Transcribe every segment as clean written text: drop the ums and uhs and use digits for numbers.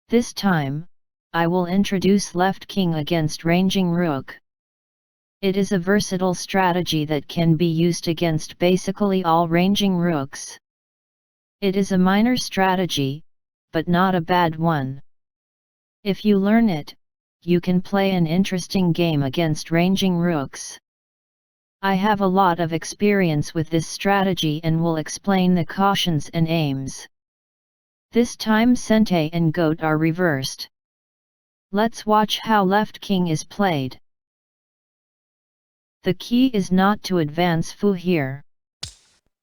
This time, I will introduce Left King against Ranging Rook. It is a versatile strategy that can be used against basically all Ranging Rooks. It is a minor strategy, but not a bad one. If you learn it, you can play an interesting game against Ranging Rooks. I have a lot of experience with this strategy and will explain the cautions and aims. This time Sente and Goat are reversed. Let's watch how Left King is played. The key is not to advance Fu here.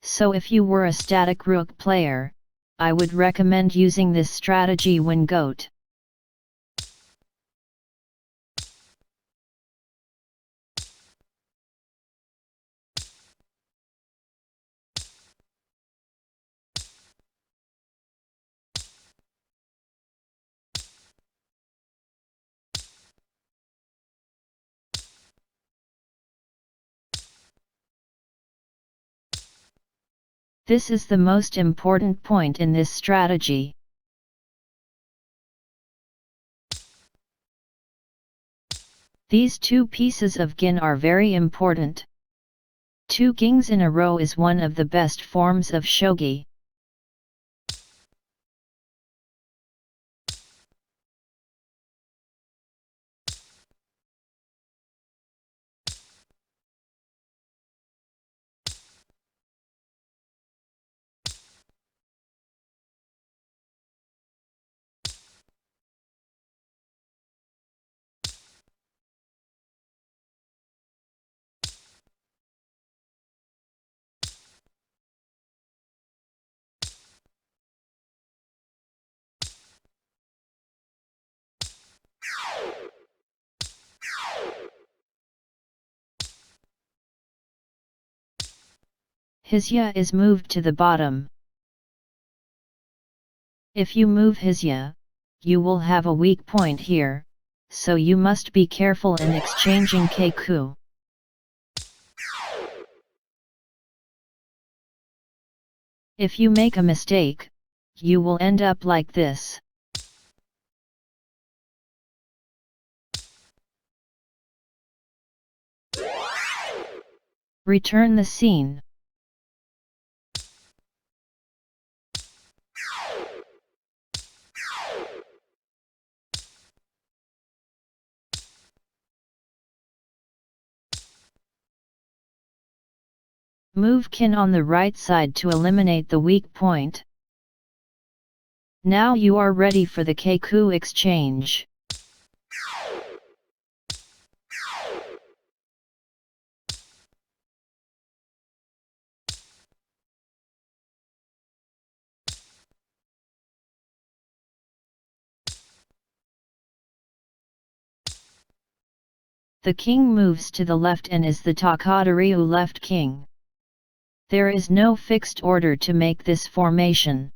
So if you were a static Rook player, I would recommend using this strategy when Goat. This is the most important point in this strategy. These two pieces of gin are very important. 2 gings in a row is one of the best forms of shogi. His ya is moved to the bottom. If you move his ya, you will have a weak point here, so you must be careful in exchanging Kaku. If you make a mistake, you will end up like this. Return the scene. Move kin on the right side to eliminate the weak point. Now you are ready for the Kaku exchange. The king moves to the left and is the Takada-ryu Left King. There is no fixed order to make this formation.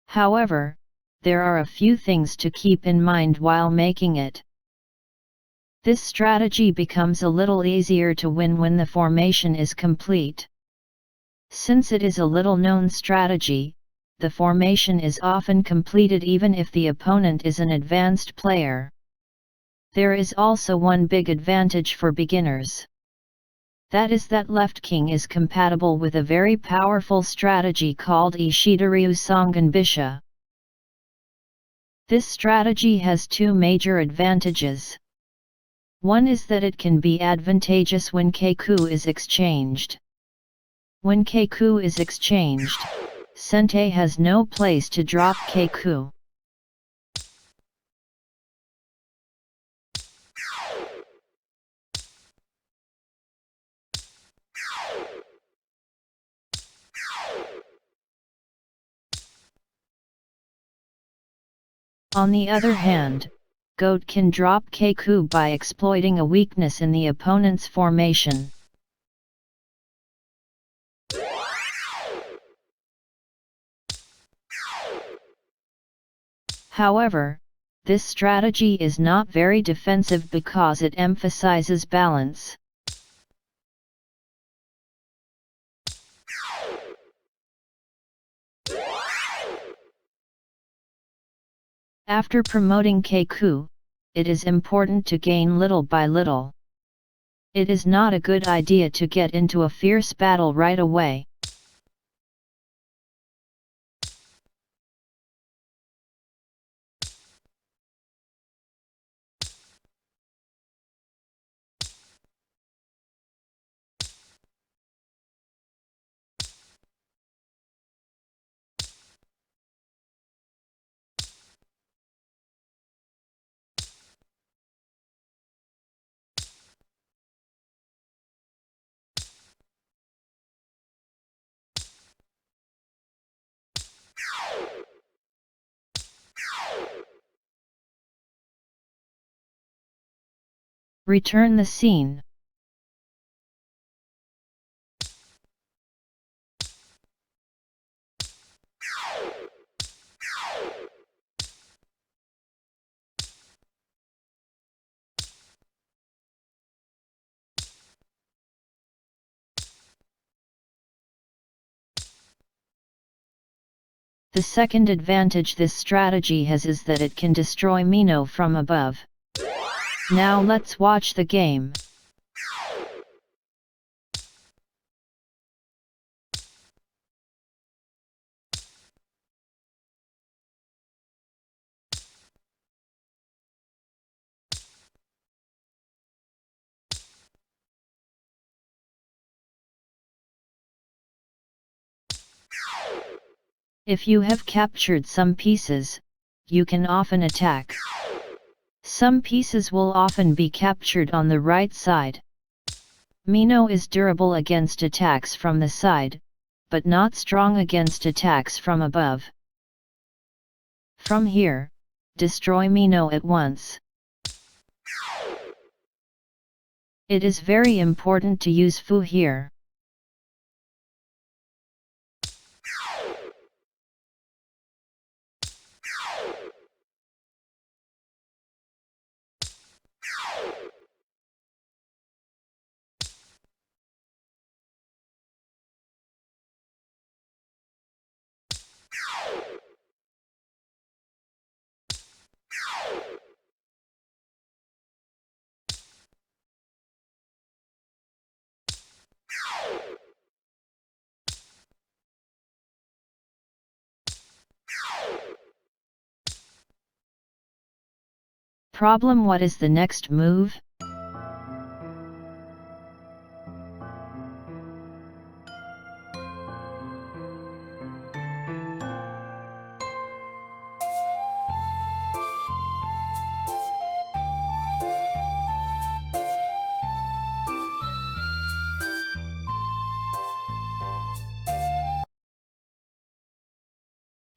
However, there are a few things to keep in mind while making it. This strategy becomes a little easier to win when the formation is complete. Since it is a little-known strategy, the formation is often completed even if the opponent is an advanced player. There is also one big advantage for beginners. That is that Left King is compatible with a very powerful strategy called Ishida-ryu Songanbisha. This strategy has 2 major advantages. One is that it can be advantageous when Kaku is exchanged. When Kaku is exchanged, Sente has no place to drop Kaku. On the other hand, Goat can drop Kaku by exploiting a weakness in the opponent's formation. However, this strategy is not very defensive because it emphasizes balance. After promoting Kaku, it is important to gain little by little. It is not a good idea to get into a fierce battle right away. Return the scene. The second advantage this strategy has is that it can destroy Mino from above. Now let's watch the game. If you have captured some pieces, you can often attack. Some pieces will often be captured on the right side. Mino is durable against attacks from the side, but not strong against attacks from above. From here, destroy Mino at once. It is very important to use Fu here. Problem: what is the next move?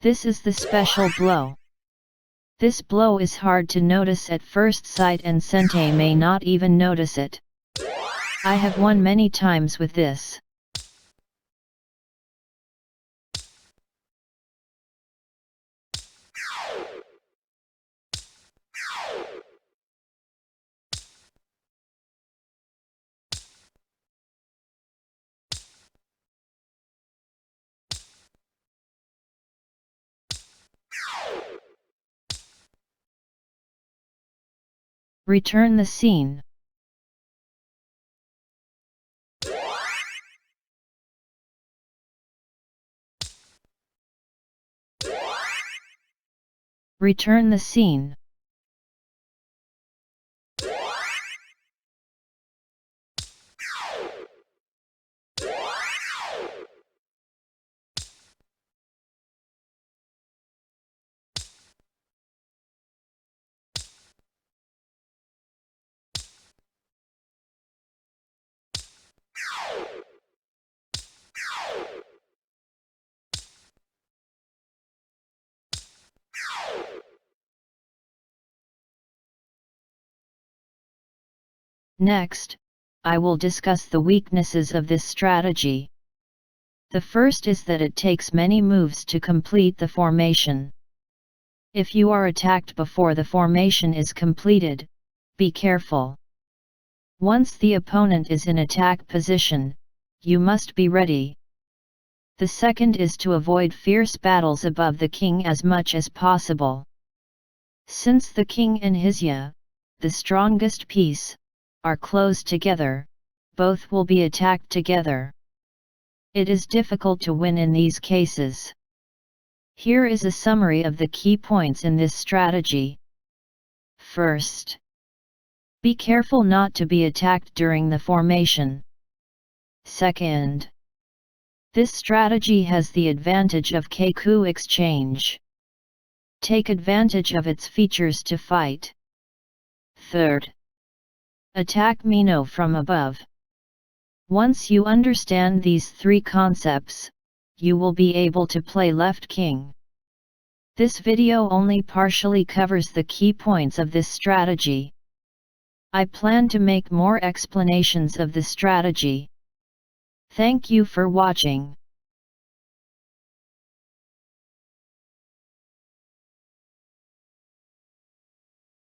This is the special blow. This blow is hard to notice at first sight and Sente may not even notice it. I have won many times with this. Return the scene. Return the scene. Next, I will discuss the weaknesses of this strategy. The first is that it takes many moves to complete the formation. If you are attacked before the formation is completed, be careful. Once the opponent is in attack position, you must be ready. The second is to avoid fierce battles above the king as much as possible. Since the king and his ya, the strongest piece, are close together, both will be attacked together. It is difficult to win in these cases. Here is a summary of the key points in this strategy. First, be careful not to be attacked during the formation. Second, this strategy has the advantage of Kaku exchange. Take advantage of its features to fight. Third, attack Mino from above. Once you understand these three concepts, you will be able to play Left King. This video only partially covers the key points of this strategy. I plan to make more explanations of the strategy. Thank you for watching.